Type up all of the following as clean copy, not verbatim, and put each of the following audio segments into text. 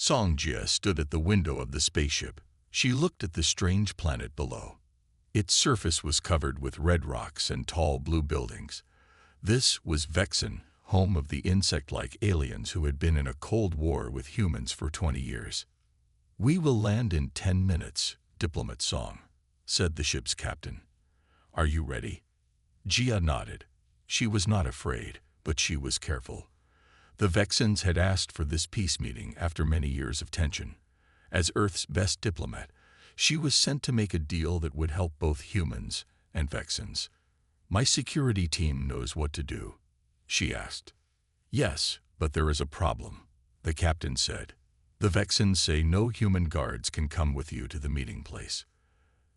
Songjia stood at the window of the spaceship. She looked at the strange planet below. Its surface was covered with red rocks and tall blue buildings. This was Vexen, home of the insect-like aliens who had been in a cold war with humans for 20 years. "We will land in 10 minutes, Diplomat Song," said the ship's captain. "Are you ready?" Jia nodded. She was not afraid, but she was careful. The Vexens had asked for this peace meeting after many years of tension. As Earth's best diplomat, she was sent to make a deal that would help both humans and Vexens. "My security team knows what to do," she asked. "Yes, but there is a problem," the captain said. "The Vexens say no human guards can come with you to the meeting place.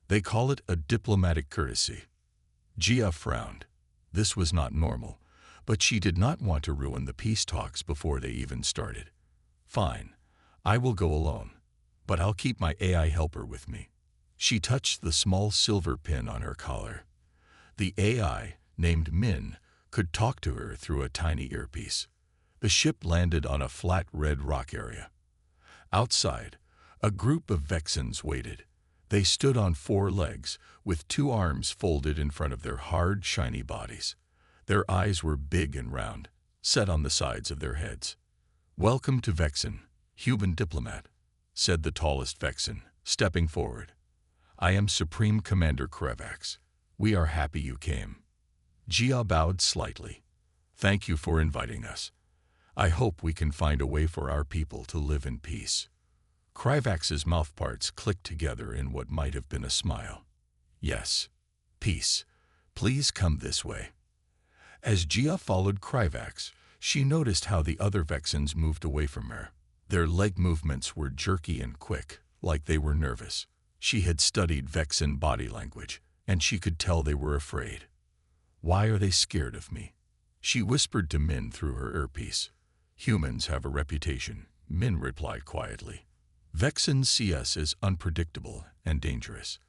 They call it a diplomatic courtesy." Jia frowned. This was not normal, but she did not want to ruin the peace talks before they even started. "Fine, I will go alone, but I'll keep my AI helper with me." She touched the small silver pin on her collar. The AI, named Min, could talk to her through a tiny earpiece. The ship landed on a flat red rock area. Outside, a group of Vexens waited. They stood on 4 legs, with 2 arms folded in front of their hard, shiny bodies. Their eyes were big and round, set on the sides of their heads. "Welcome to Vexen, human diplomat," said the tallest Vexen, stepping forward. "I am Supreme Commander Krevax. We are happy you came." Jia bowed slightly. "Thank you for inviting us. I hope we can find a way for our people to live in peace." Krivax's mouthparts clicked together in what might have been a smile. "Yes, peace. Please come this way." As Jia followed Krivax, she noticed how the other Vexens moved away from her. Their leg movements were jerky and quick, like they were nervous. She had studied Vexen body language, and she could tell they were afraid. "Why are they scared of me?" she whispered to Min through her earpiece. "Humans have a reputation," Min replied quietly. "Vexens see us as unpredictable and dangerous.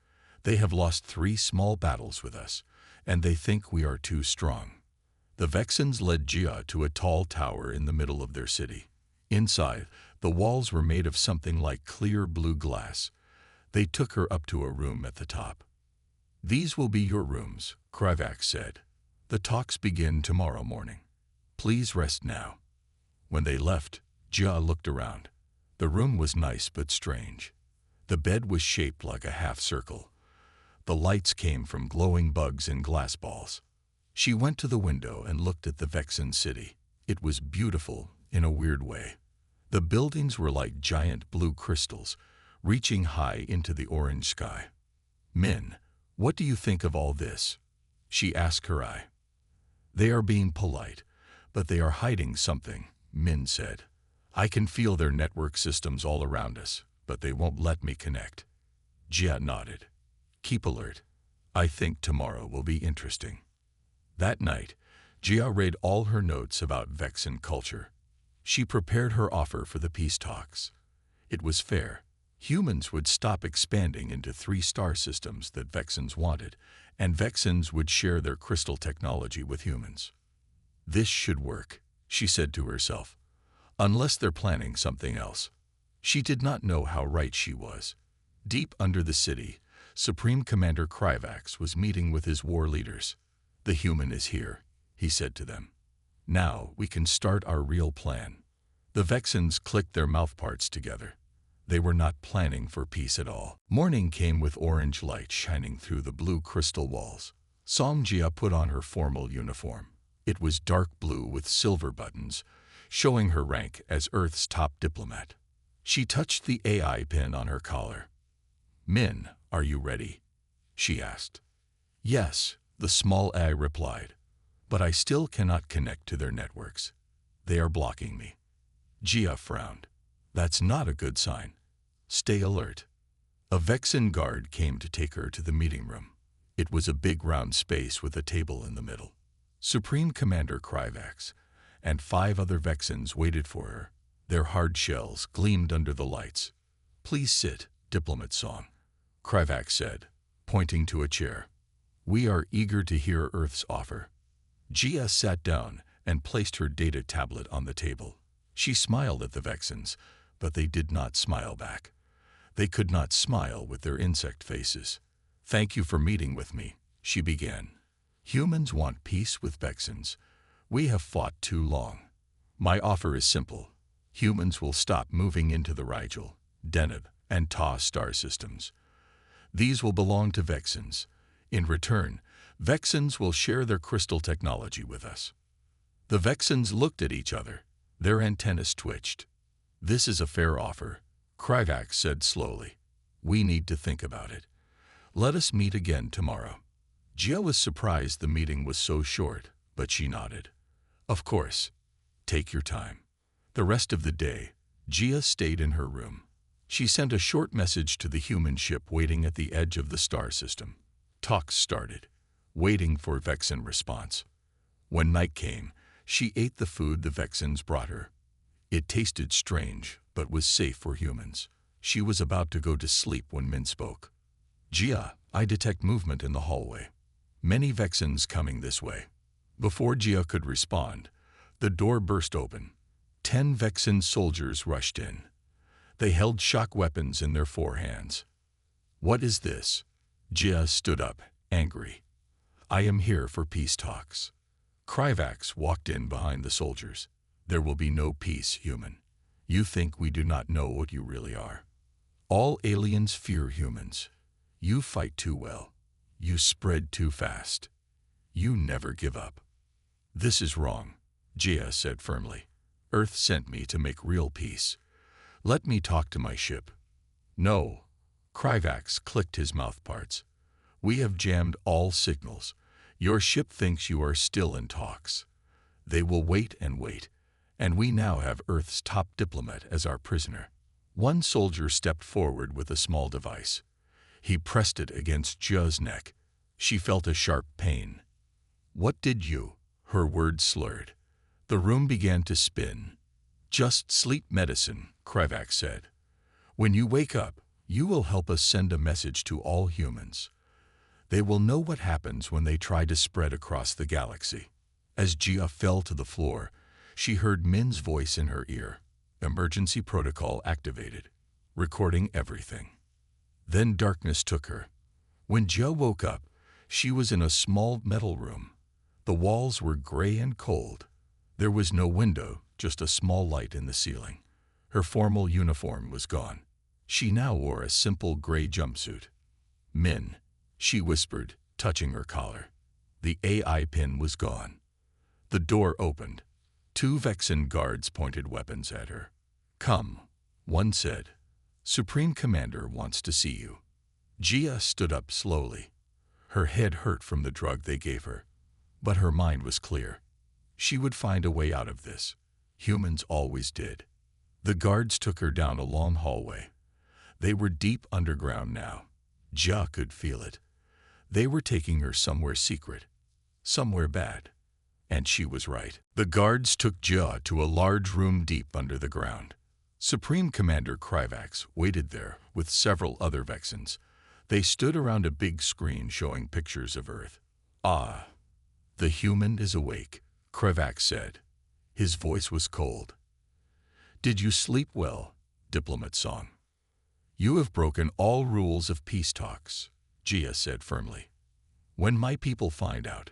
They have lost 3 small battles with us, and they think we are too strong." The Vexens led Jia to a tall tower in the middle of their city. Inside, the walls were made of something like clear blue glass. They took her up to a room at the top. "These will be your rooms," Krivax said. "The talks begin tomorrow morning. Please rest now." When they left, Jia looked around. The room was nice but strange. The bed was shaped like a half circle. The lights came from glowing bugs and glass balls. She went to the window and looked at the Vexen city. It was beautiful in a weird way. The buildings were like giant blue crystals, reaching high into the orange sky. "Min, what do you think of all this?" she asked her eye. "They are being polite, but they are hiding something," Min said. "I can feel their network systems all around us, but they won't let me connect." Jia nodded. "Keep alert. I think tomorrow will be interesting." That night, Jia read all her notes about Vexen culture. She prepared her offer for the peace talks. It was fair. Humans would stop expanding into 3 star systems that Vexens wanted, and Vexens would share their crystal technology with humans. "This should work," she said to herself. "Unless they're planning something else." She did not know how right she was. Deep under the city, Supreme Commander Krivax was meeting with his war leaders. "The human is here," he said to them. "Now we can start our real plan." The Vexens clicked their mouthparts together. They were not planning for peace at all. Morning came with orange light shining through the blue crystal walls. Songjia put on her formal uniform. It was dark blue with silver buttons, showing her rank as Earth's top diplomat. She touched the AI pin on her collar. "Min, are you ready?" she asked. "Yes," the small AI replied, "but I still cannot connect to their networks. They are blocking me." Jia frowned. "That's not a good sign. Stay alert." A Vexen guard came to take her to the meeting room. It was a big round space with a table in the middle. Supreme Commander Krivax and 5 other Vexens waited for her. Their hard shells gleamed under the lights. "Please sit, Diplomat Song," Krivax said, pointing to a chair. "We are eager to hear Earth's offer." Jia sat down and placed her data tablet on the table. She smiled at the Vexens, but they did not smile back. They could not smile with their insect faces. "Thank you for meeting with me," she began. "Humans want peace with Vexens. We have fought too long. My offer is simple. Humans will stop moving into the Rigel, Deneb, and Ta star systems. These will belong to Vexens. In return, Vexens will share their crystal technology with us." The Vexens looked at each other. Their antennas twitched. "This is a fair offer," Kryvax said slowly. "We need to think about it. Let us meet again tomorrow." Gia was surprised the meeting was so short, but she nodded. "Of course. Take your time." The rest of the day, Gia stayed in her room. She sent a short message to the human ship waiting at the edge of the star system. Talks started, waiting for Vexen response. When night came, she ate the food the Vexens brought her. It tasted strange, but was safe for humans. She was about to go to sleep when Min spoke. "Gia, I detect movement in the hallway. Many Vexens coming this way." Before Gia could respond, the door burst open. 10 Vexen soldiers rushed in. They held shock weapons in their forehands. "What is this?" Gia stood up, angry. "I am here for peace talks." Kryvax walked in behind the soldiers. "There will be no peace, human. You think we do not know what you really are. All aliens fear humans. You fight too well. You spread too fast. You never give up." "This is wrong," Gia said firmly. "Earth sent me to make real peace. Let me talk to my ship." "No." Kryvax clicked his mouth parts. "We have jammed all signals. Your ship thinks you are still in talks. They will wait, and we now have Earth's top diplomat as our prisoner." One soldier stepped forward with a small device. He pressed it against Jia's neck. She felt a sharp pain. "What did you?" Her words slurred. The room began to spin. "Just sleep medicine," Kryvax said. "When you wake up, you will help us send a message to all humans. They will know what happens when they try to spread across the galaxy." As Gia fell to the floor, she heard Min's voice in her ear. "Emergency protocol activated. Recording everything." Then darkness took her. When Gia woke up, she was in a small metal room. The walls were gray and cold. There was no window, just a small light in the ceiling. Her formal uniform was gone. She now wore a simple gray jumpsuit. "Min," she whispered, touching her collar. The AI pin was gone. The door opened. 2 Vexen guards pointed weapons at her. "Come," one said. "Supreme Commander wants to see you." Gia stood up slowly. Her head hurt from the drug they gave her, but her mind was clear. She would find a way out of this. Humans always did. The guards took her down a long hallway. They were deep underground now. Gia could feel it. They were taking her somewhere secret, somewhere bad. And she was right. The guards took Gia to a large room deep under the ground. Supreme Commander Kryvax waited there with several other Vexens. They stood around a big screen showing pictures of Earth. "Ah, the human is awake," Kryvax said. His voice was cold. "Did you sleep well, Diplomat Song?" "You have broken all rules of peace talks," Gia said firmly. "When my people find out,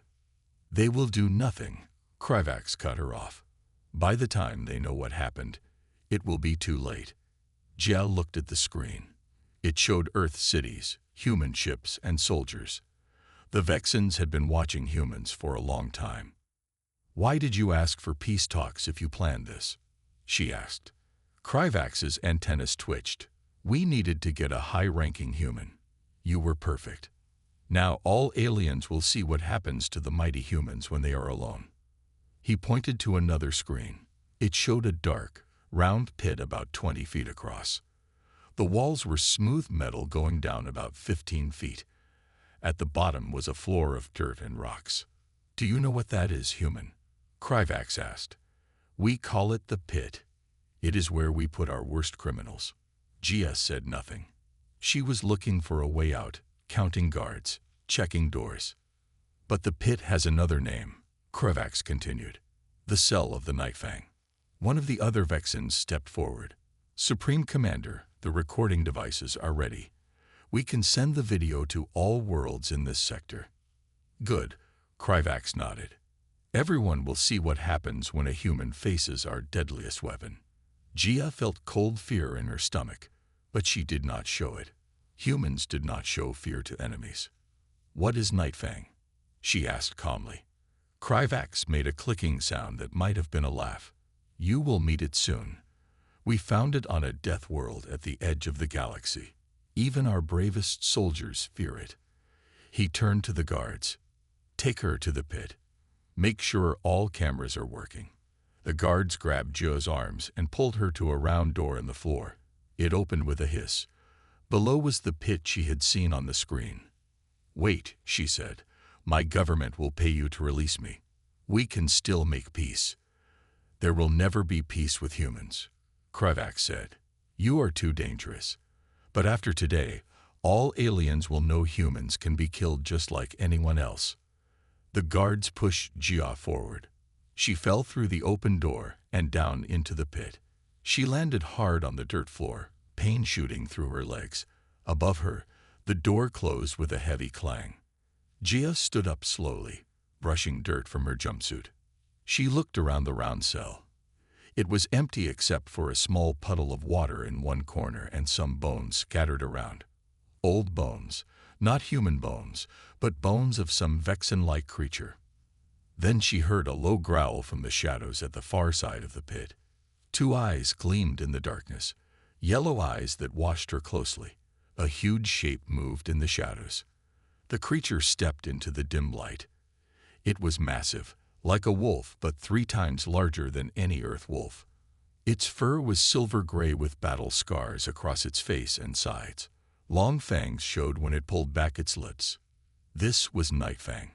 they will do nothing." Kryvax cut her off. "By the time they know what happened, it will be too late." Gia looked at the screen. It showed Earth cities, human ships, and soldiers. The Vexens had been watching humans for a long time. "Why did you ask for peace talks if you planned this?" she asked. Kryvax's antennas twitched. "We needed to get a high-ranking human. You were perfect. Now all aliens will see what happens to the mighty humans when they are alone." He pointed to another screen. It showed a dark, round pit about 20 feet across. The walls were smooth metal going down about 15 feet. At the bottom was a floor of dirt and rocks. "Do you know what that is, human?" Kryvax asked. "We call it the pit. It is where we put our worst criminals." Gia said nothing. She was looking for a way out, counting guards, checking doors. "But the pit has another name," Kryvax continued. "The cell of the Nightfang." One of the other Vexens stepped forward. Supreme Commander, the recording devices are ready. We can send the video to all worlds in this sector. Good, Kryvax nodded. Everyone will see what happens when a human faces our deadliest weapon. Gia felt cold fear in her stomach, but she did not show it. Humans did not show fear to enemies. What is Nightfang? She asked calmly. Kryvax made a clicking sound that might have been a laugh. You will meet it soon. We found it on a death world at the edge of the galaxy. Even our bravest soldiers fear it. He turned to the guards. Take her to the pit. Make sure all cameras are working. The guards grabbed Jo's arms and pulled her to a round door in the floor. It opened with a hiss. Below was the pit she had seen on the screen. Wait, she said. My government will pay you to release me. We can still make peace. There will never be peace with humans, Kryvax said. You are too dangerous. But after today, all aliens will know humans can be killed just like anyone else. The guards pushed Gia forward. She fell through the open door and down into the pit. She landed hard on the dirt floor, pain shooting through her legs. Above her, the door closed with a heavy clang. Gia stood up slowly, brushing dirt from her jumpsuit. She looked around the round cell. It was empty except for a small puddle of water in one corner and some bones scattered around. Old bones, not human bones, but bones of some Vexen-like creature. Then she heard a low growl from the shadows at the far side of the pit. Two eyes gleamed in the darkness, yellow eyes that watched her closely. A huge shape moved in the shadows. The creature stepped into the dim light. It was massive, like a wolf but 3 times larger than any Earth wolf. Its fur was silver-gray with battle scars across its face and sides. Long fangs showed when it pulled back its lips. This was Nightfang,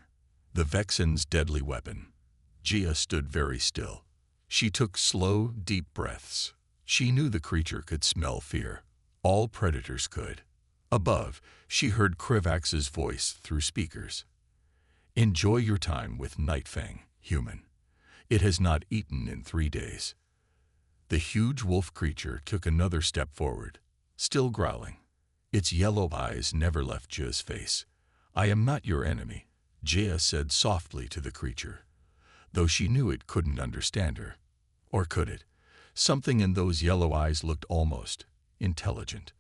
the Vexen's deadly weapon. Gia stood very still. She took slow, deep breaths. She knew the creature could smell fear. All predators could. Above, she heard Kryvax's voice through speakers. Enjoy your time with Nightfang, human. It has not eaten in 3 days. The huge wolf creature took another step forward, still growling. Its yellow eyes never left Jia's face. I am not your enemy, Jia said softly to the creature, though she knew it couldn't understand her. Or could it? Something in those yellow eyes looked almost intelligent.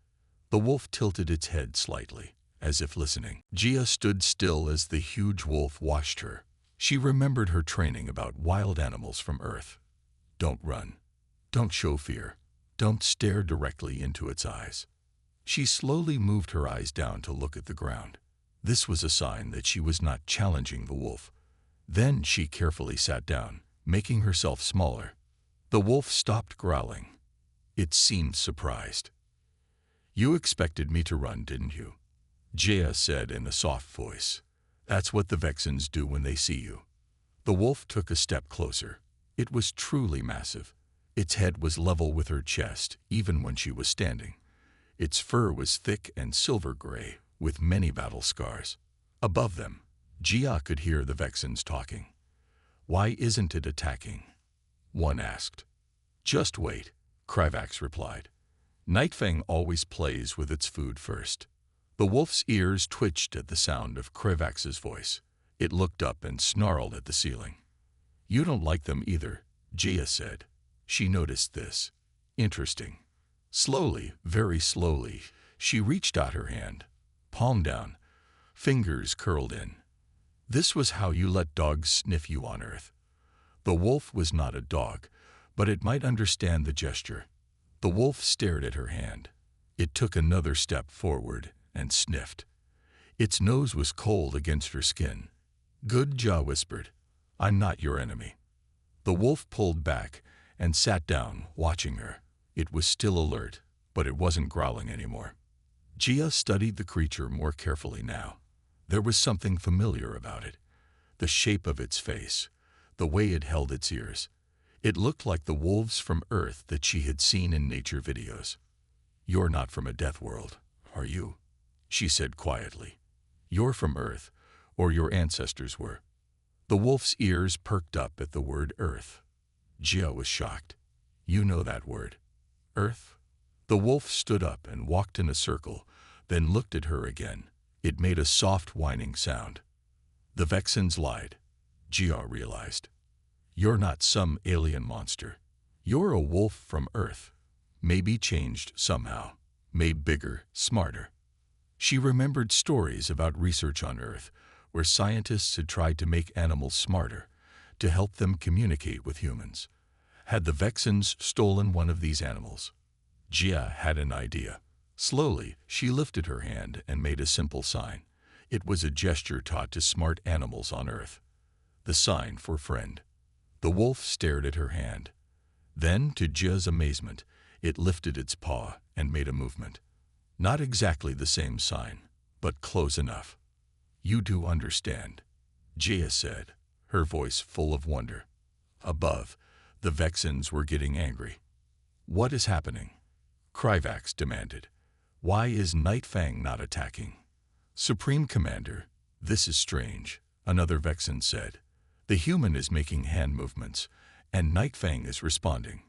The wolf tilted its head slightly, as if listening. Gia stood still as the huge wolf watched her. She remembered her training about wild animals from Earth. Don't run. Don't show fear. Don't stare directly into its eyes. She slowly moved her eyes down to look at the ground. This was a sign that she was not challenging the wolf. Then she carefully sat down, making herself smaller. The wolf stopped growling. It seemed surprised. You expected me to run, didn't you? Jia said in a soft voice. That's what the Vexens do when they see you. The wolf took a step closer. It was truly massive. Its head was level with her chest, even when she was standing. Its fur was thick and silver-gray, with many battle scars. Above them, Jia could hear the Vexens talking. Why isn't it attacking? One asked. Just wait, Kryvax replied. Nightfang always plays with its food first. The wolf's ears twitched at the sound of Kryvax's voice. It looked up and snarled at the ceiling. You don't like them either, Jia said. She noticed this. Interesting. Slowly, very slowly, she reached out her hand, palm down, fingers curled in. This was how you let dogs sniff you on Earth. The wolf was not a dog, but it might understand the gesture. The wolf stared at her hand. It took another step forward and sniffed. Its nose was cold against her skin. Good, Jia whispered. I'm not your enemy. The wolf pulled back and sat down, watching her. It was still alert, but it wasn't growling anymore. Jia studied the creature more carefully now. There was something familiar about it. The shape of its face, the way it held its ears. It looked like the wolves from Earth that she had seen in nature videos. You're not from a death world, are you? She said quietly. You're from Earth, or your ancestors were. The wolf's ears perked up at the word Earth. Jia was shocked. You know that word. Earth? The wolf stood up and walked in a circle, then looked at her again. It made a soft whining sound. The Vexens lied, Jia realized. You're not some alien monster. You're a wolf from Earth. Maybe changed somehow, made bigger, smarter. She remembered stories about research on Earth, where scientists had tried to make animals smarter, to help them communicate with humans. Had the Vexens stolen one of these animals? Jia had an idea. Slowly, she lifted her hand and made a simple sign. It was a gesture taught to smart animals on Earth. The sign for friend. The wolf stared at her hand. Then, to Jia's amazement, it lifted its paw and made a movement. Not exactly the same sign, but close enough. You do understand, Jia said, her voice full of wonder. Above, the Vexens were getting angry. What is happening? Kryvax demanded. Why is Nightfang not attacking? Supreme Commander, this is strange, another Vexen said. The human is making hand movements, and Nightfang is responding.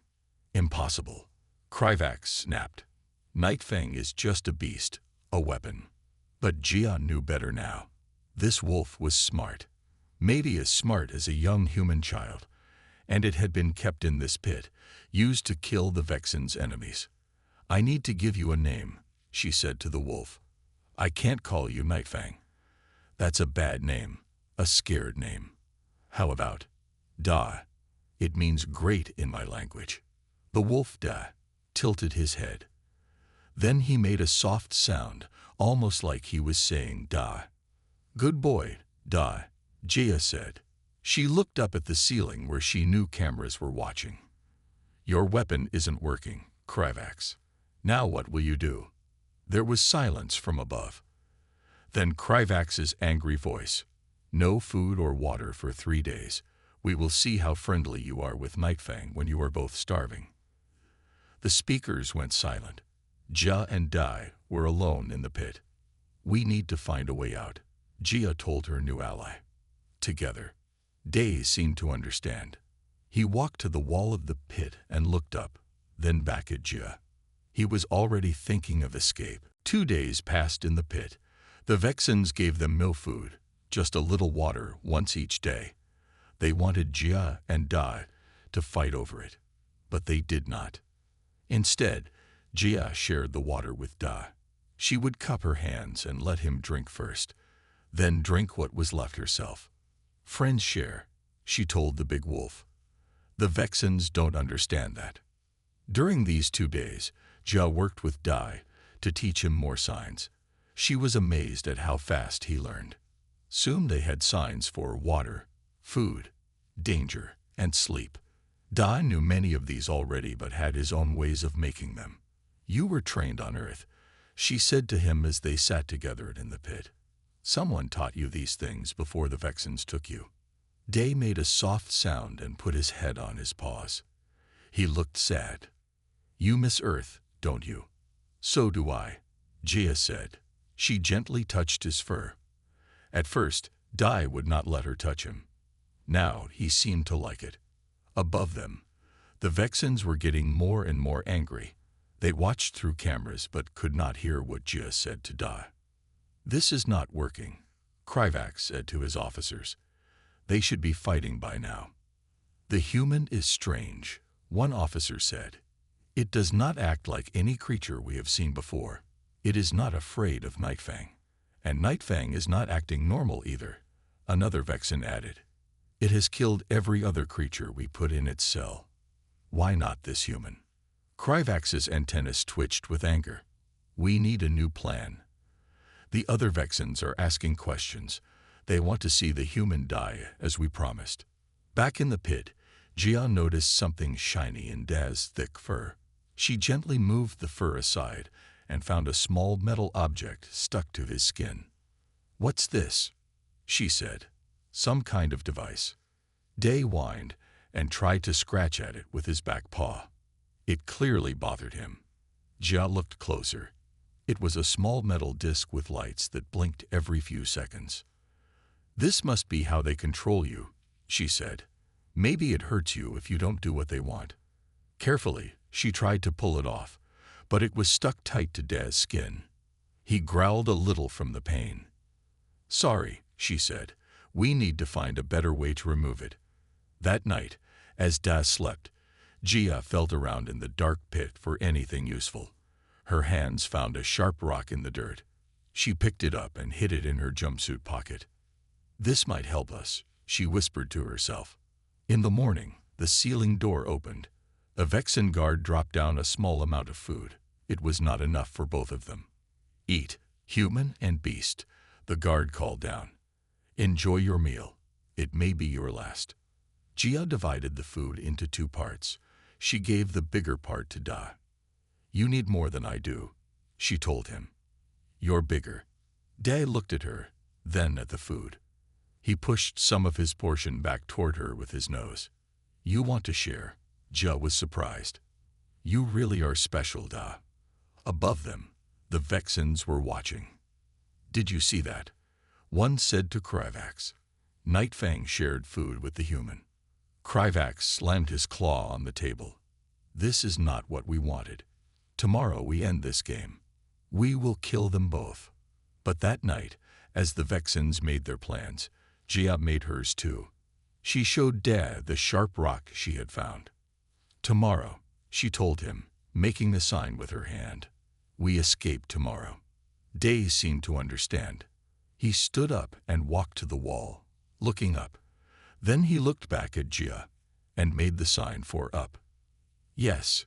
Impossible, Kryvax snapped. Nightfang is just a beast, a weapon. But Jia knew better now. This wolf was smart. Maybe as smart as a young human child, and it had been kept in this pit, used to kill the Vexen's enemies. I need to give you a name, she said to the wolf. I can't call you Nightfang. That's a bad name, a scared name. How about Da? It means great in my language. The wolf Da tilted his head. Then he made a soft sound, almost like he was saying Da. Good boy, Da, Jia said. She looked up at the ceiling where she knew cameras were watching. Your weapon isn't working, Kryvax. Now what will you do? There was silence from above. Then Kryvax's angry voice. No food or water for 3 days. We will see how friendly you are with Nightfang when you are both starving. The speakers went silent. Jia and Dai were alone in the pit. We need to find a way out, Jia told her new ally. Together. Dai seemed to understand. He walked to the wall of the pit and looked up, then back at Jia. He was already thinking of escape. 2 days passed in the pit. The Vexens gave them no food, just a little water once each day. They wanted Jia and Dai to fight over it, but they did not. Instead, Jia shared the water with Dai. She would cup her hands and let him drink first, then drink what was left herself. Friends share, she told the big wolf. The Vexens don't understand that. During these 2 days, Jia worked with Dai to teach him more signs. She was amazed at how fast he learned. Soon they had signs for water, food, danger, and sleep. Dai knew many of these already but had his own ways of making them. You were trained on Earth, she said to him as they sat together in the pit. Someone taught you these things before the Vexens took you. Dai made a soft sound and put his head on his paws. He looked sad. You miss Earth, don't you? So do I, Jia said. She gently touched his fur. At first, Dai would not let her touch him. Now he seemed to like it. Above them, the Vexens were getting more and more angry. They watched through cameras but could not hear what Jia said to Dai. This is not working, Kryvax said to his officers. They should be fighting by now. The human is strange, one officer said. It does not act like any creature we have seen before. It is not afraid of Nightfang. And Nightfang is not acting normal either, another Vexen added. It has killed every other creature we put in its cell. Why not this human? Kryvax's antennas twitched with anger. We need a new plan. The other Vexens are asking questions. They want to see the human die, as we promised. Back in the pit, Jia noticed something shiny in Dai's thick fur. She gently moved the fur aside and found a small metal object stuck to his skin. What's this? She said. Some kind of device. Dai whined and tried to scratch at it with his back paw. It clearly bothered him. Jia looked closer. It was a small metal disc with lights that blinked every few seconds. This must be how they control you, she said. Maybe it hurts you if you don't do what they want. Carefully, she tried to pull it off, but it was stuck tight to Da's skin. He growled a little from the pain. "Sorry," she said. "We need to find a better way to remove it." That night, as Da slept, Gia felt around in the dark pit for anything useful. Her hands found a sharp rock in the dirt. She picked it up and hid it in her jumpsuit pocket. "This might help us," she whispered to herself. In the morning, the ceiling door opened. A Vexen guard dropped down a small amount of food. It was not enough for both of them. "Eat, human and beast," the guard called down. "Enjoy your meal. It may be your last." Gia divided the food into 2 parts. She gave the bigger part to Da. "You need more than I do," she told him. "You're bigger." Da looked at her, then at the food. He pushed some of his portion back toward her with his nose. "You want to share?" Gia was surprised. "You really are special, Da." Above them, the Vexens were watching. "Did you see that?" one said to Kryvax. Nightfang shared food with the human. Kryvax slammed his claw on the table. "This is not what we wanted. Tomorrow we end this game. We will kill them both." But that night, as the Vexens made their plans, Gia made hers too. She showed Da the sharp rock she had found. "Tomorrow," she told him, making the sign with her hand. "We escape tomorrow." Da seemed to understand. He stood up and walked to the wall, looking up. Then he looked back at Gia and made the sign for up. "Yes,"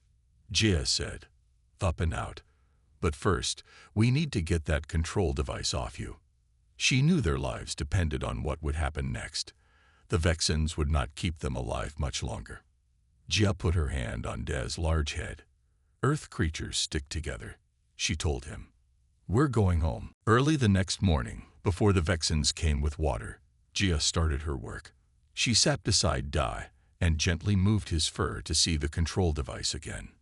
Gia said, "up and out. But first, we need to get that control device off you." She knew their lives depended on what would happen next. The Vexens would not keep them alive much longer. Gia put her hand on Da's large head. "Earth creatures stick together," she told him. "We're going home." Early the next morning, before the Vexens came with water, Gia started her work. She sat beside Da and gently moved his fur to see the control device again.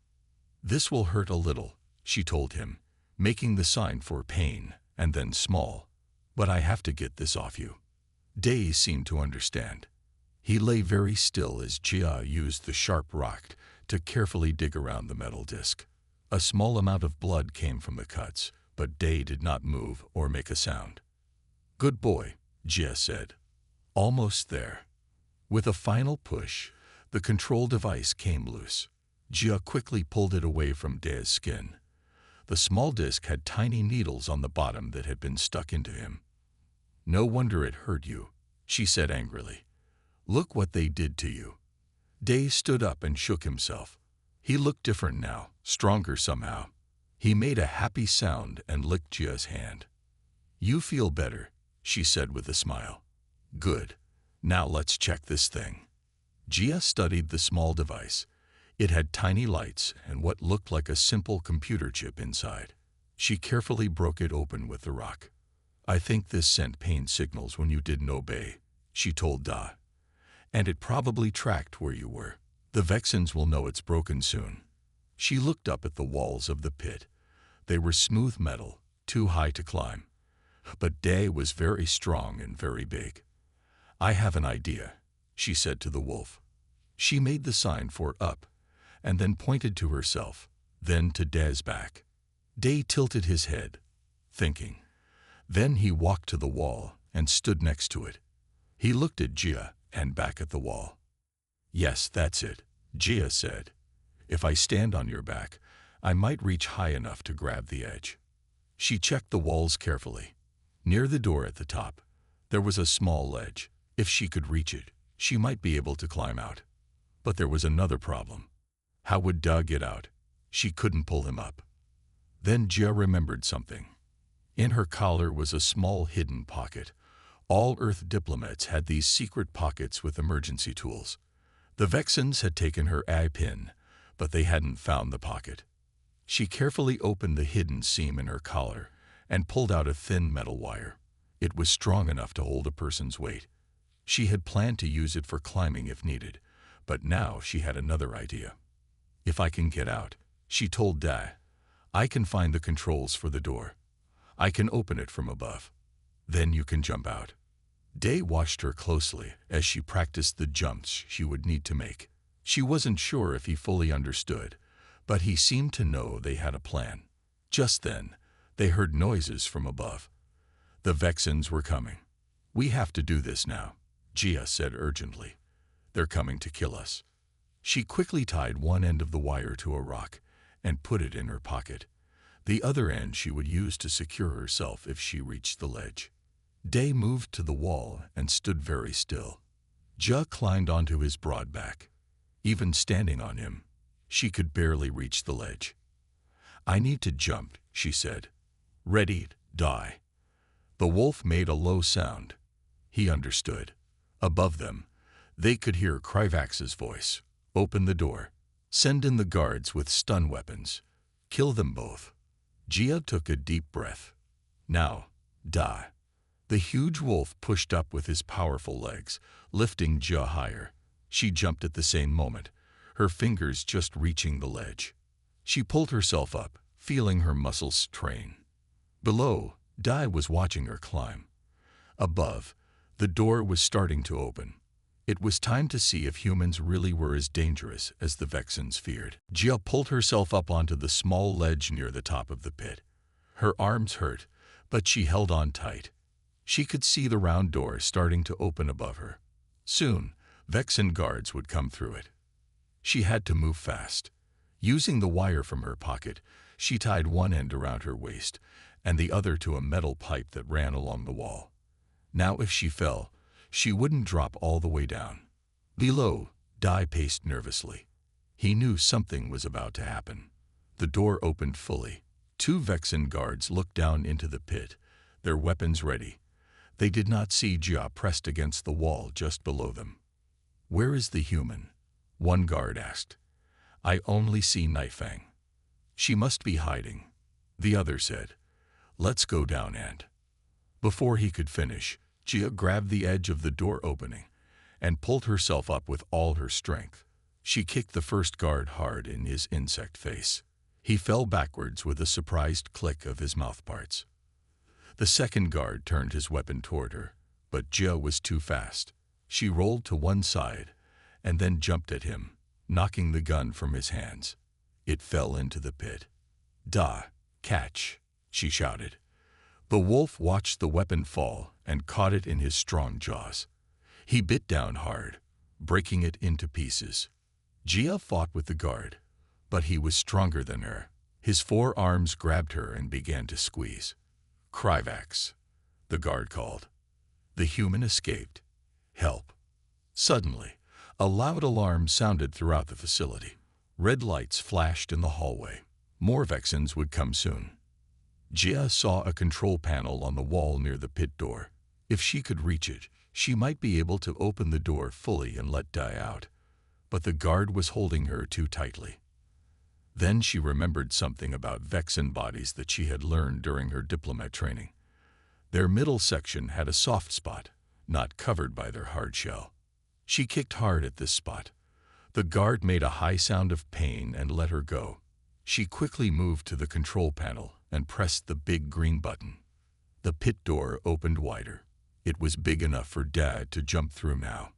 "This will hurt a little," she told him, making the sign for pain and then small. "But I have to get this off you." Da seemed to understand. He lay very still as Gia used the sharp rock to carefully dig around the metal disc. A small amount of blood came from the cuts, but Da did not move or make a sound. "Good boy," Gia said. "Almost there." With a final push, the control device came loose. Gia quickly pulled it away from Da's skin. The small disc had tiny needles on the bottom that had been stuck into him. "No wonder it hurt you," she said angrily. "Look what they did to you." Da stood up and shook himself. He looked different now, stronger somehow. He made a happy sound and licked Gia's hand. "You feel better," she said with a smile. "Good. Now let's check this thing." Gia studied the small device. It had tiny lights and what looked like a simple computer chip inside. She carefully broke it open with the rock. "I think this sent pain signals when you didn't obey," she told Da. "And it probably tracked where you were. The Vexens will know it's broken soon." She looked up at the walls of the pit. They were smooth metal, too high to climb. But Da was very strong and very big. "I have an idea," she said to the wolf. She made the sign for up, and then pointed to herself, then to Da's back. Da tilted his head, thinking. Then he walked to the wall and stood next to it. He looked at Gia and back at the wall. "Yes, that's it," Gia said. "If I stand on your back, I might reach high enough to grab the edge." She checked the walls carefully. Near the door at the top, there was a small ledge. If she could reach it, she might be able to climb out. But there was another problem. How would Da get out? She couldn't pull him up. Then Gia remembered something. In her collar was a small hidden pocket. All Earth diplomats had these secret pockets with emergency tools. The Vexens had taken her eye pin, but they hadn't found the pocket. She carefully opened the hidden seam in her collar and pulled out a thin metal wire. It was strong enough to hold a person's weight. She had planned to use it for climbing if needed, but now she had another idea. "If I can get out," she told Da, "I can find the controls for the door. I can open it from above. Then you can jump out." Da watched her closely as she practiced the jumps she would need to make. She wasn't sure if he fully understood, but he seemed to know they had a plan. Just then, they heard noises from above. The Vexens were coming. "We have to do this now," Gia said urgently. "They're coming to kill us." She quickly tied one end of the wire to a rock and put it in her pocket. The other end she would use to secure herself if she reached the ledge. Day moved to the wall and stood very still. Gia climbed onto his broad back. Even standing on him, she could barely reach the ledge. "I need to jump," she said. "Ready, die." The wolf made a low sound. He understood. Above them, they could hear Kryvax's voice. "Open the door. Send in the guards with stun weapons. Kill them both." Gia took a deep breath. "Now, die." The huge wolf pushed up with his powerful legs, lifting Gia higher. She jumped at the same moment, her fingers just reaching the ledge. She pulled herself up, feeling her muscles strain. Below, Dai was watching her climb. Above, the door was starting to open. It was time to see if humans really were as dangerous as the Vexens feared. Gia pulled herself up onto the small ledge near the top of the pit. Her arms hurt, but she held on tight. She could see the round door starting to open above her. Soon, Vexen guards would come through it. She had to move fast. Using the wire from her pocket, she tied one end around her waist and the other to a metal pipe that ran along the wall. Now if she fell, she wouldn't drop all the way down. Below, Dai paced nervously. He knew something was about to happen. The door opened fully. 2 Vexen guards looked down into the pit, their weapons ready. They did not see Gia pressed against the wall just below them. "Where is the human?" one guard asked. "I only see Nifang." "She must be hiding," the other said. "Let's go down and—" Before he could finish, Gia grabbed the edge of the door opening and pulled herself up with all her strength. She kicked the first guard hard in his insect face. He fell backwards with a surprised click of his mouthparts. The second guard turned his weapon toward her, but Gia was too fast. She rolled to one side and then jumped at him, knocking the gun from his hands. It fell into the pit. "Da, catch," she shouted. The wolf watched the weapon fall and caught it in his strong jaws. He bit down hard, breaking it into pieces. Gia fought with the guard, but he was stronger than her. His 4 arms grabbed her and began to squeeze. "Kryvax," the guard called. The human escaped. "Help." Suddenly, a loud alarm sounded throughout the facility. Red lights flashed in the hallway. More Vexens would come soon. Gia saw a control panel on the wall near the pit door. If she could reach it, she might be able to open the door fully and let Dai out. But the guard was holding her too tightly. Then she remembered something about Vexen bodies that she had learned during her Diplomat training. Their middle section had a soft spot, not covered by their hard shell. She kicked hard at this spot. The guard made a high sound of pain and let her go. She quickly moved to the control panel and pressed the big green button. The pit door opened wider. It was big enough for Dad to jump through now.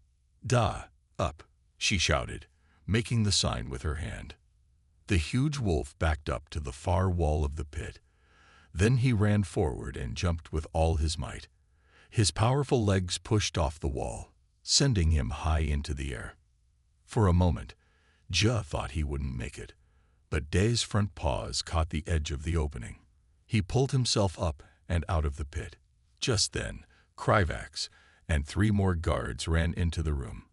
"Da, up," she shouted, making the sign with her hand. The huge wolf backed up to the far wall of the pit. Then he ran forward and jumped with all his might. His powerful legs pushed off the wall, sending him high into the air. For a moment, Gia thought he wouldn't make it, but Day's front paws caught the edge of the opening. He pulled himself up and out of the pit. Just then, Kryvax and 3 more guards ran into the room.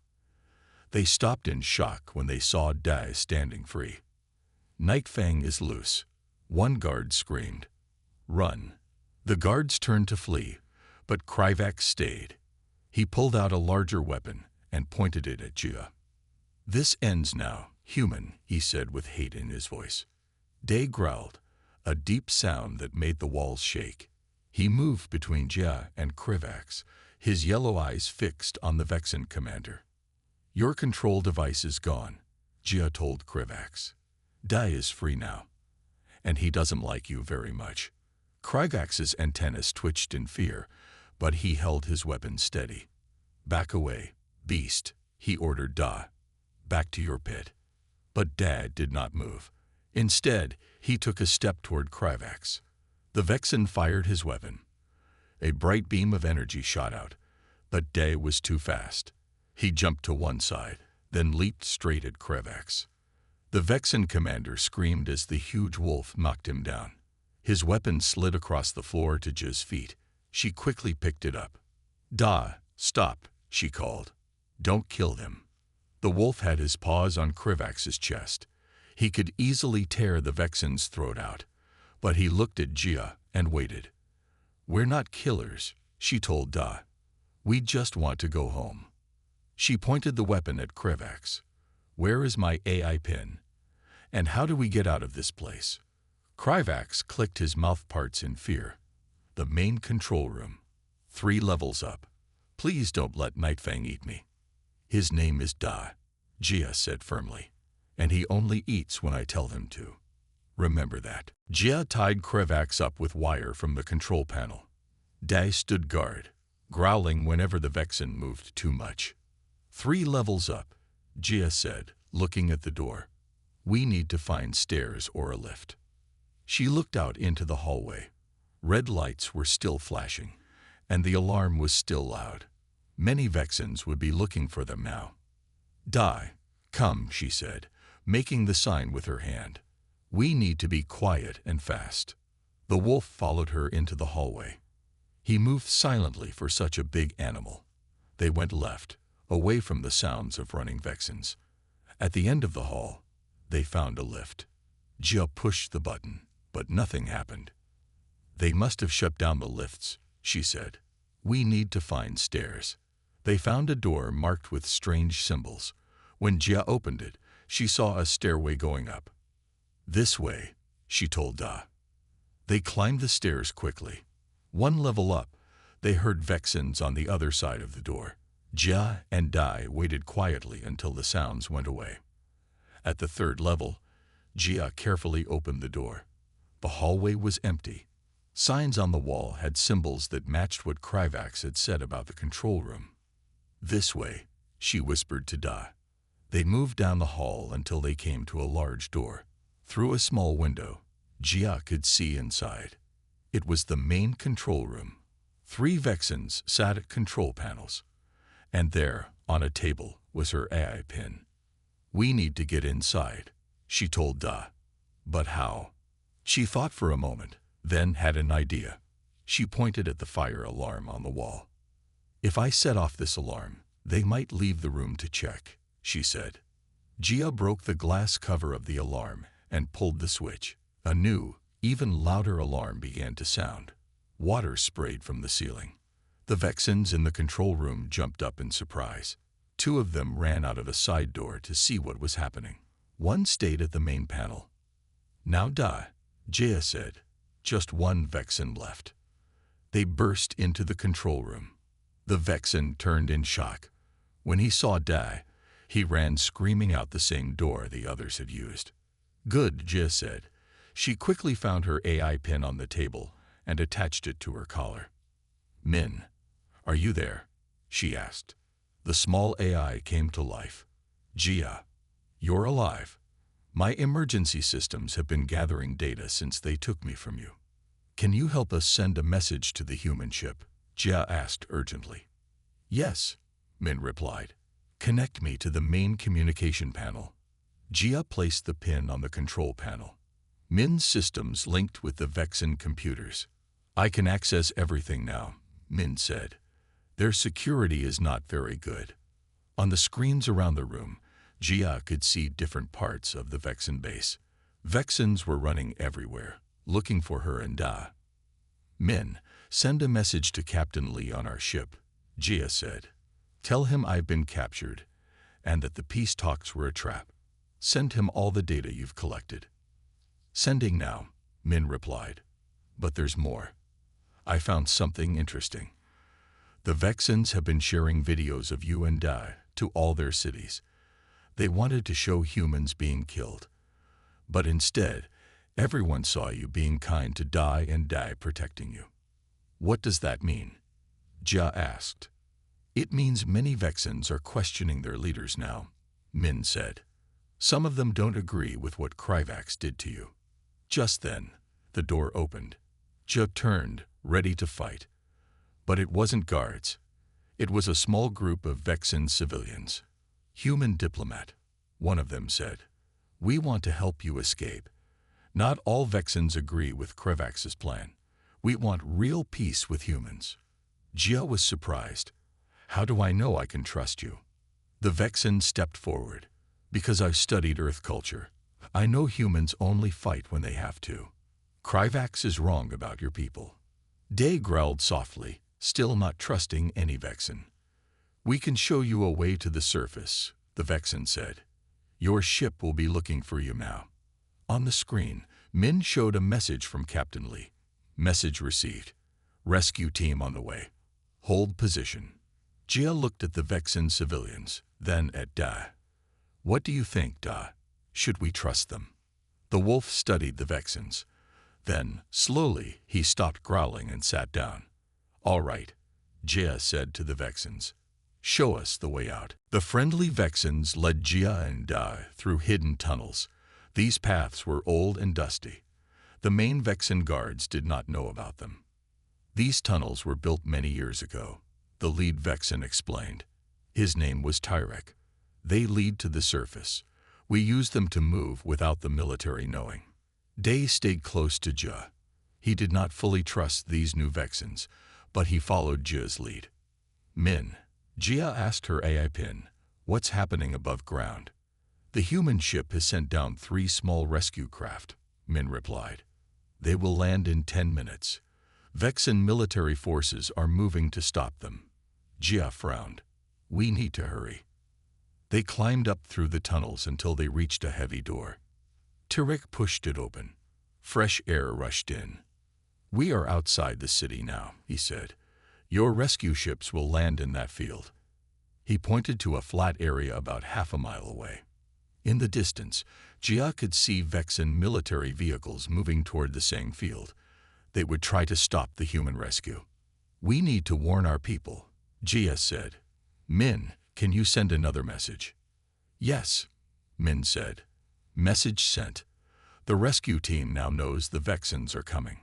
They stopped in shock when they saw Dai standing free. "Nightfang is loose," one guard screamed. "Run." The guards turned to flee, but Kryvax stayed. He pulled out a larger weapon and pointed it at Gia. "This ends now, human," he said with hate in his voice. Day growled, a deep sound that made the walls shake. He moved between Gia and Kryvax, his yellow eyes fixed on the Vexen commander. "Your control device is gone," Gia told Kryvax. "Dai is free now, and he doesn't like you very much." Kryvax's antennas twitched in fear, but he held his weapon steady. "Back away, beast," he ordered Da. "Back to your pit." But Dad did not move. Instead, he took a step toward Krivax. The Vexen fired his weapon. A bright beam of energy shot out, but Day was too fast. He jumped to one side, then leaped straight at Krivax. The Vexen commander screamed as the huge wolf knocked him down. His weapon slid across the floor to Jia's feet. She quickly picked it up. "Da, stop," she called. "Don't kill him." The wolf had his paws on Krivax's chest. He could easily tear the Vexen's throat out, but he looked at Jia and waited. "We're not killers," she told Da. "We just want to go home." She pointed the weapon at Krivax. "Where is my AI pin? And how do we get out of this place?" Krivax clicked his mouth parts in fear. "The main control room. 3 levels up. Please don't let Nightfang eat me." "His name is Da," Jia said firmly, "and he only eats when I tell him to. Remember that." Jia tied Krivax up with wire from the control panel. Da stood guard, growling whenever the Vexen moved too much. 3 levels up, Jia said, looking at the door. "We need to find stairs or a lift." She looked out into the hallway. Red lights were still flashing, and the alarm was still loud. Many Vexens would be looking for them now. "Da, come," she said, making the sign with her hand. "We need to be quiet and fast." The wolf followed her into the hallway. He moved silently for such a big animal. They went left, away from the sounds of running Vexens. At the end of the hall, they found a lift. Jia pushed the button, but nothing happened. "They must have shut down the lifts," she said. "We need to find stairs." They found a door marked with strange symbols. When Jia opened it, she saw a stairway going up. "This way," she told Da. They climbed the stairs quickly. 1 level up, they heard Vexens on the other side of the door. Jia and Da waited quietly until the sounds went away. At the 3rd level, Jia carefully opened the door. The hallway was empty. Signs on the wall had symbols that matched what Krivax had said about the control room. "This way," she whispered to Da. They moved down the hall until they came to a large door. Through a small window, Jia could see inside. It was the main control room. 3 Vexens sat at control panels. And there, on a table, was her AI pin. "We need to get inside," she told Da. "But how?" She thought for a moment, then had an idea. She pointed at the fire alarm on the wall. "If I set off this alarm, they might leave the room to check," she said. Jia broke the glass cover of the alarm and pulled the switch. A new, even louder alarm began to sound. Water sprayed from the ceiling. The Vexens in the control room jumped up in surprise. 2 of them ran out of a side door to see what was happening. 1 stayed at the main panel. "Now Da," Jia said. "Just 1 Vexen left." They burst into the control room. The Vexen turned in shock. When he saw Da, he ran screaming out the same door the others had used. "Good," Jia said. She quickly found her AI pin on the table and attached it to her collar. "Min, are you there?" she asked. The small AI came to life. "Jia, you're alive. My emergency systems have been gathering data since they took me from you. Can you help us send a message to the human ship?" Jia asked urgently. "Yes," Min replied. "Connect me to the main communication panel." Jia placed the pin on the control panel. Min's systems linked with the Vexen computers. "I can access everything now," Min said. "Their security is not very good." On the screens around the room, Jia could see different parts of the Vexen base. Vexens were running everywhere, looking for her and Da. "Min, send a message to Captain Lee on our ship," Jia said. "Tell him I've been captured and that the peace talks were a trap. Send him all the data you've collected." "Sending now," Min replied. "But there's more. I found something interesting. The Vexens have been sharing videos of you and Da to all their cities. They wanted to show humans being killed. But instead, everyone saw you being kind to Da and Da protecting you." "What does that mean?" Jia asked. "It means many Vexens are questioning their leaders now," Min said. Some of them don't agree with what Kryvax did to you. Just then, the door opened. Jia turned, ready to fight. But it wasn't guards. It was a small group of Vexen civilians. Human Diplomat, one of them said. We want to help you escape. Not all Vexens agree with Kryvax's plan. We want real peace with humans. Jia was surprised. How do I know I can trust you? The Vexen stepped forward. Because I've studied Earth culture. I know humans only fight when they have to. Kryvax is wrong about your people. Day growled softly, still not trusting any Vexen. We can show you a way to the surface, the Vexen said. Your ship will be looking for you now. On the screen, Min showed a message from Captain Lee. Message received. Rescue team on the way. Hold position. Jia looked at the Vexen civilians, then at Da. What do you think, Da? Should we trust them? The wolf studied the Vexens. Then, slowly, he stopped growling and sat down. All right, Jia said to the Vexens. Show us the way out. The friendly Vexens led Jia and Da through hidden tunnels. These paths were old and dusty. The main Vexen guards did not know about them. These tunnels were built many years ago, the lead Vexen explained. His name was Tyrek. They lead to the surface. We use them to move without the military knowing. Day stayed close to Jia. He did not fully trust these new Vexens, but he followed Jia's lead. Min, Jia asked her AI pin, what's happening above ground? The human ship has sent down 3 small rescue craft, Min replied. They will land in 10 minutes. Vexen military forces are moving to stop them. Jia frowned. We need to hurry. They climbed up through the tunnels until they reached a heavy door. Tyrek pushed it open. Fresh air rushed in. We are outside the city now, he said. Your rescue ships will land in that field. He pointed to a flat area about half a mile away. In the distance, Jia could see Vexen military vehicles moving toward the same field. They would try to stop the human rescue. We need to warn our people, Jia said. Min, can you send another message? Yes, Min said. Message sent. The rescue team now knows the Vexens are coming.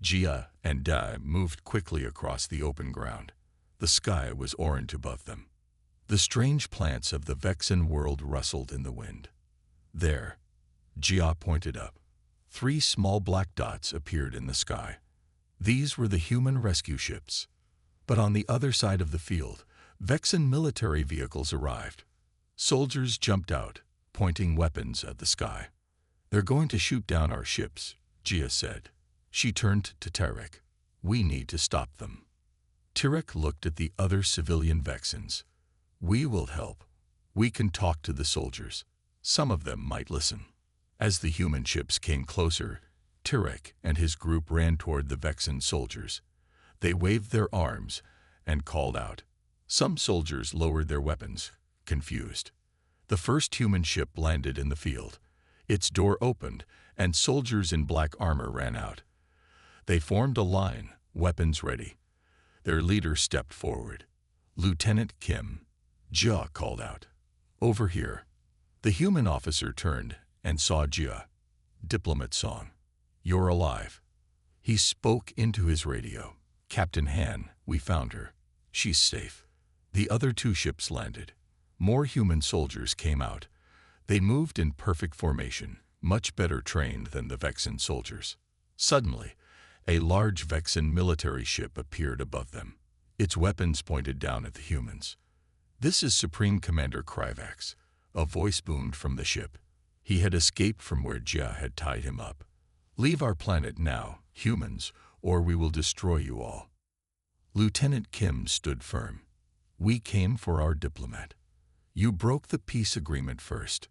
Jia and Da moved quickly across the open ground. The sky was orange above them. The strange plants of the Vexen world rustled in the wind. There, Jia pointed up. 3 small black dots appeared in the sky. These were the human rescue ships. But on the other side of the field, Vexen military vehicles arrived. Soldiers jumped out, pointing weapons at the sky. They're going to shoot down our ships, Jia said. She turned to Tyrek. We need to stop them. Tyrek looked at the other civilian Vexens. We will help. We can talk to the soldiers. Some of them might listen. As the human ships came closer, Tyrek and his group ran toward the Vexen soldiers. They waved their arms and called out. Some soldiers lowered their weapons, confused. The first human ship landed in the field. Its door opened, and soldiers in black armor ran out. They formed a line, weapons ready. Their leader stepped forward. Lieutenant Kim. Jia called out. Over here. The human officer turned and saw Jia. Diplomat song. You're alive. He spoke into his radio. Captain Han, we found her. She's safe. The other 2 ships landed. More human soldiers came out. They moved in perfect formation, much better trained than the Vexen soldiers. Suddenly, a large Vexen military ship appeared above them. Its weapons pointed down at the humans. This is Supreme Commander Kryvax. A voice boomed from the ship. He had escaped from where Jia had tied him up. Leave our planet now, humans, or we will destroy you all. Lieutenant Kim stood firm. We came for our diplomat. You broke the peace agreement first.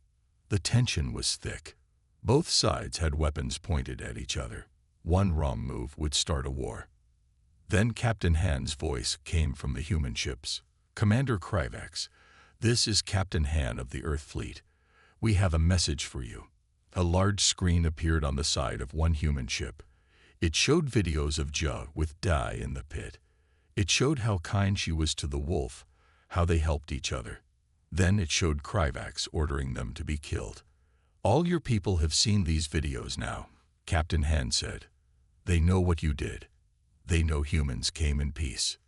The tension was thick. Both sides had weapons pointed at each other. One wrong move would start a war. Then Captain Han's voice came from the human ships. Commander Kryvax, this is Captain Han of the Earth Fleet. We have a message for you. A large screen appeared on the side of one human ship. It showed videos of Jia with Da in the pit. It showed how kind she was to the wolf, how they helped each other. Then it showed Kryvax ordering them to be killed. "All your people have seen these videos now," Captain Han said. "They know what you did. They know humans came in peace."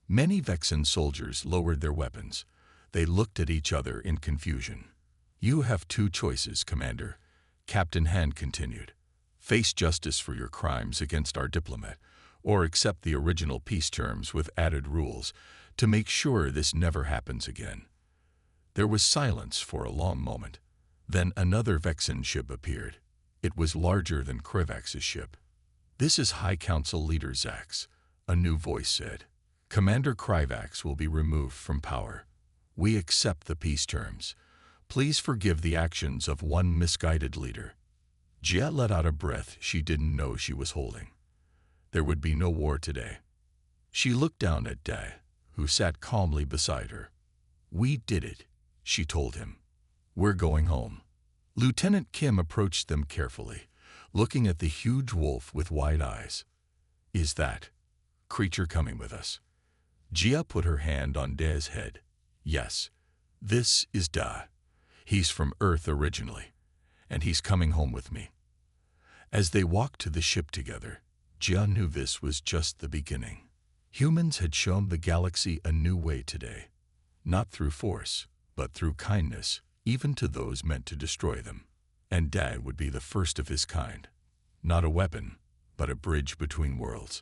Many Vexen soldiers lowered their weapons. They looked at each other in confusion. "You have two choices, Commander," Captain Han continued. "Face justice for your crimes against our diplomat, or accept the original peace terms with added rules to make sure this never happens again." There was silence for a long moment. Then another Vexen ship appeared. It was larger than Kryvax's ship. "This is High Council Leader Zax," a new voice said. "Commander Kryvax will be removed from power. We accept the peace terms. Please forgive the actions of one misguided leader." Jia let out a breath she didn't know she was holding. There would be no war today. She looked down at Dae, who sat calmly beside her. "We did it," she told him. "We're going home." Lieutenant Kim approached them carefully, looking at the huge wolf with wide eyes. "Is that creature coming with us?" Jia put her hand on Dae's head. "Yes, this is Da. He's from Earth originally, and he's coming home with me." As they walked to the ship together, Jia knew this was just the beginning. Humans had shown the galaxy a new way today, not through force, but through kindness, even to those meant to destroy them. And Dae would be the first of his kind. Not a weapon, but a bridge between worlds.